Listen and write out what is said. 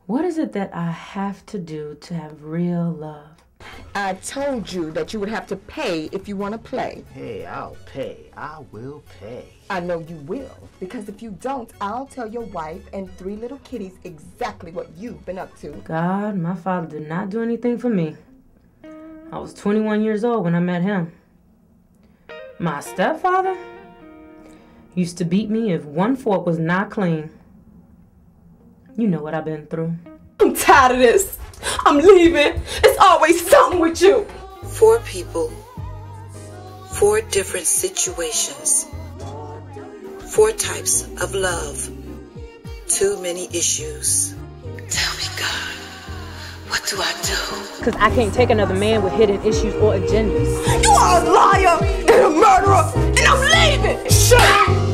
What is it that I have to do to have real love? I told you that you would have to pay if you want to play. Hey, I'll pay. I will pay. I know you will, because if you don't, I'll tell your wife and 3 little kitties exactly what you've been up to. God, my father did not do anything for me. I was 21 years old when I met him. My stepfather used to beat me if one fork was not clean. You know what I've been through. I'm tired of this. I'm leaving. It's always something with you. 4 people, 4 different situations, 4 types of love, too many issues. Tell me, God, what do I do? Because I can't take another man with hidden issues or agendas. You are a liar and a murderer, and I'm leaving. Shut up.